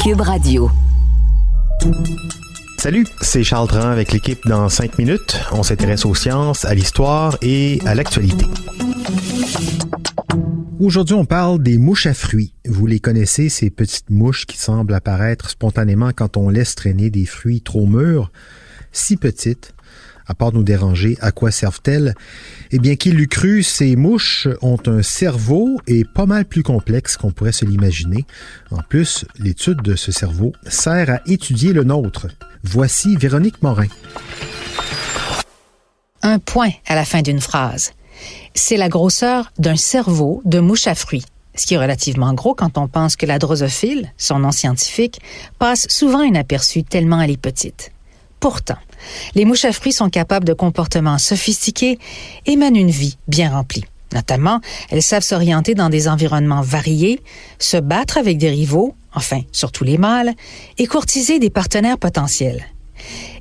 Cube Radio. Salut, c'est Charles Dran avec l'équipe dans 5 minutes. On s'intéresse aux sciences, à l'histoire et à l'actualité. Aujourd'hui, on parle des mouches à fruits. Vous les connaissez, ces petites mouches qui semblent apparaître spontanément quand on laisse traîner des fruits trop mûrs. Si petites, à part nous déranger, à quoi servent-elles? Eh bien, qui l'eût cru, ces mouches ont un cerveau et pas mal plus complexe qu'on pourrait se l'imaginer. En plus, l'étude de ce cerveau sert à étudier le nôtre. Voici Véronique Morin. Un point à la fin d'une phrase. C'est la grosseur d'un cerveau de mouche à fruits, ce qui est relativement gros quand on pense que la drosophile, son nom scientifique, passe souvent inaperçue tellement elle est petite. Pourtant, les mouches à fruits sont capables de comportements sophistiqués et mènent une vie bien remplie. Notamment, elles savent s'orienter dans des environnements variés, se battre avec des rivaux, enfin, surtout les mâles, et courtiser des partenaires potentiels.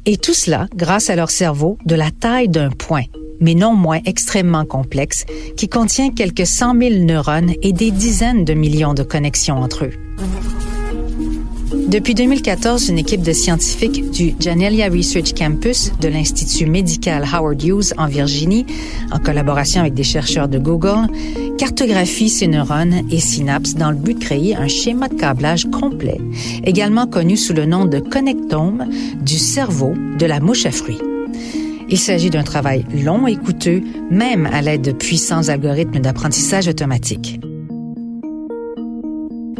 Et tout cela grâce à leur cerveau de la taille d'un point, mais non moins extrêmement complexe, qui contient quelques 100 000 neurones et des dizaines de millions de connexions entre eux. Depuis 2014, une équipe de scientifiques du Janelia Research Campus de l'Institut médical Howard Hughes en Virginie, en collaboration avec des chercheurs de Google, cartographie ces neurones et synapses dans le but de créer un schéma de câblage complet, également connu sous le nom de connectome du cerveau de la mouche à fruits. Il s'agit d'un travail long et coûteux, même à l'aide de puissants algorithmes d'apprentissage automatique.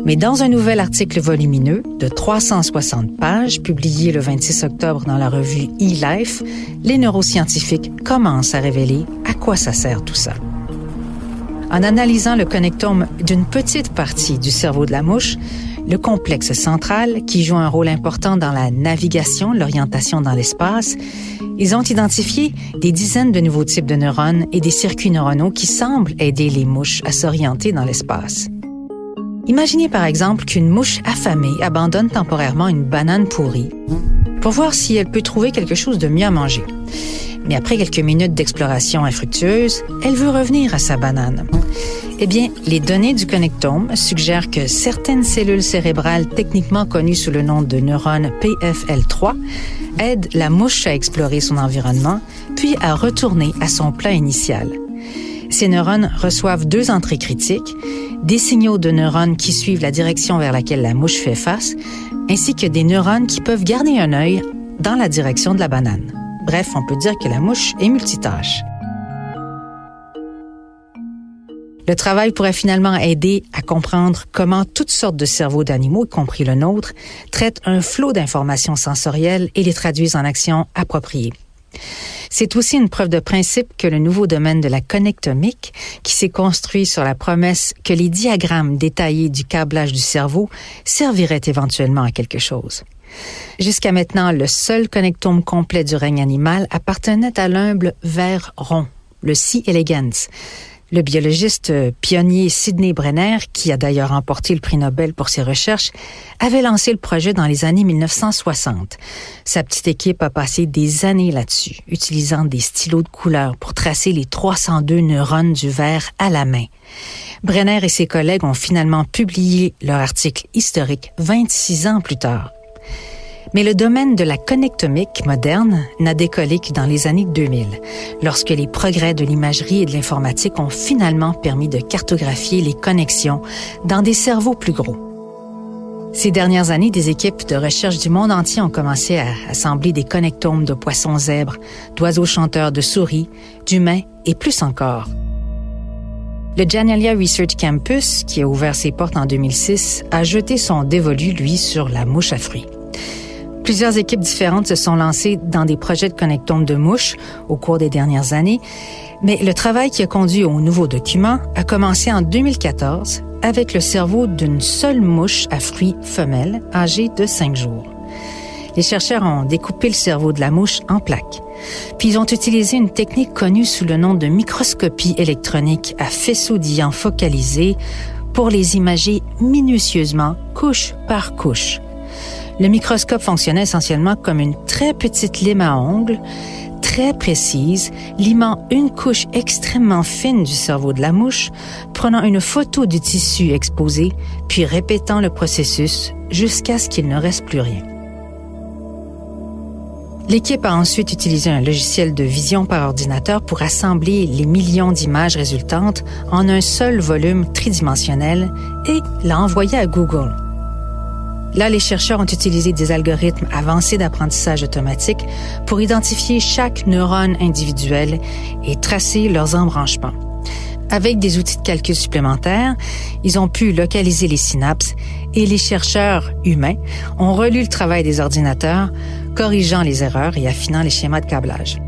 Mais dans un nouvel article volumineux de 360 pages, publié le 26 octobre dans la revue eLife, les neuroscientifiques commencent à révéler à quoi ça sert tout ça. En analysant le connectome d'une petite partie du cerveau de la mouche, le complexe central, qui joue un rôle important dans la navigation, l'orientation dans l'espace, ils ont identifié des dizaines de nouveaux types de neurones et des circuits neuronaux qui semblent aider les mouches à s'orienter dans l'espace. Imaginez par exemple qu'une mouche affamée abandonne temporairement une banane pourrie pour voir si elle peut trouver quelque chose de mieux à manger. Mais après quelques minutes d'exploration infructueuse, elle veut revenir à sa banane. Eh bien, les données du connectome suggèrent que certaines cellules cérébrales techniquement connues sous le nom de neurones PFL3 aident la mouche à explorer son environnement, puis à retourner à son plan initial. Ces neurones reçoivent deux entrées critiques, des signaux de neurones qui suivent la direction vers laquelle la mouche fait face, ainsi que des neurones qui peuvent garder un œil dans la direction de la banane. Bref, on peut dire que la mouche est multitâche. Le travail pourrait finalement aider à comprendre comment toutes sortes de cerveaux d'animaux, y compris le nôtre, traitent un flot d'informations sensorielles et les traduisent en actions appropriées. C'est aussi une preuve de principe que le nouveau domaine de la connectomique, qui s'est construit sur la promesse que les diagrammes détaillés du câblage du cerveau serviraient éventuellement à quelque chose. Jusqu'à maintenant, le seul connectome complet du règne animal appartenait à l'humble ver rond, le C. elegans. Le biologiste pionnier Sidney Brenner, qui a d'ailleurs remporté le prix Nobel pour ses recherches, avait lancé le projet dans les années 1960. Sa petite équipe a passé des années là-dessus, utilisant des stylos de couleur pour tracer les 302 neurones du ver à la main. Brenner et ses collègues ont finalement publié leur article historique 26 ans plus tard. Mais le domaine de la connectomique moderne n'a décollé que dans les années 2000, lorsque les progrès de l'imagerie et de l'informatique ont finalement permis de cartographier les connexions dans des cerveaux plus gros. Ces dernières années, des équipes de recherche du monde entier ont commencé à assembler des connectomes de poissons zèbres, d'oiseaux chanteurs, de souris, d'humains et plus encore. Le Janelia Research Campus, qui a ouvert ses portes en 2006, a jeté son dévolu, lui, sur la mouche à fruits. Plusieurs équipes différentes se sont lancées dans des projets de connectomes de mouches au cours des dernières années, mais le travail qui a conduit au nouveau document a commencé en 2014 avec le cerveau d'une seule mouche à fruits femelle âgée de 5 jours. Les chercheurs ont découpé le cerveau de la mouche en plaques, puis ils ont utilisé une technique connue sous le nom de microscopie électronique à faisceaux d'ions focalisés pour les imager minutieusement, couche par couche. Le microscope fonctionnait essentiellement comme une très petite lime à ongles, très très précise, limant une couche extrêmement fine du cerveau de la mouche, prenant une photo du tissu exposé, puis répétant le processus jusqu'à ce qu'il ne reste plus rien. L'équipe a ensuite utilisé un logiciel de vision par ordinateur pour assembler les millions d'images résultantes en un seul volume tridimensionnel et l'a envoyé à Google. Là, les chercheurs ont utilisé des algorithmes avancés d'apprentissage automatique pour identifier chaque neurone individuel et tracer leurs embranchements. Avec des outils de calcul supplémentaires, ils ont pu localiser les synapses et les chercheurs humains ont relu le travail des ordinateurs, corrigeant les erreurs et affinant les schémas de câblage.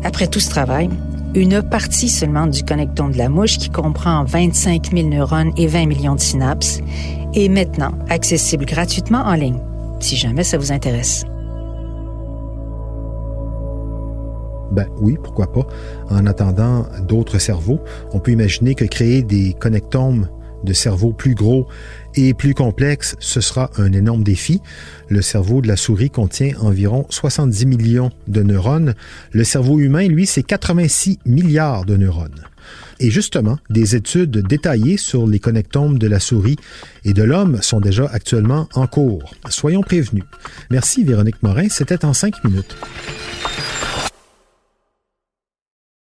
Après tout ce travail, une partie seulement du connectome de la mouche, qui comprend 25 000 neurones et 20 millions de synapses, est maintenant accessible gratuitement en ligne, si jamais ça vous intéresse. Ben oui, pourquoi pas. En attendant d'autres cerveaux, on peut imaginer que créer des connectomes de cerveaux plus gros et plus complexes, ce sera un énorme défi. Le cerveau de la souris contient environ 70 millions de neurones. Le cerveau humain, lui, c'est 86 milliards de neurones. Et justement, des études détaillées sur les connectomes de la souris et de l'homme sont déjà actuellement en cours. Soyons prévenus. Merci Véronique Morin, c'était en 5 minutes.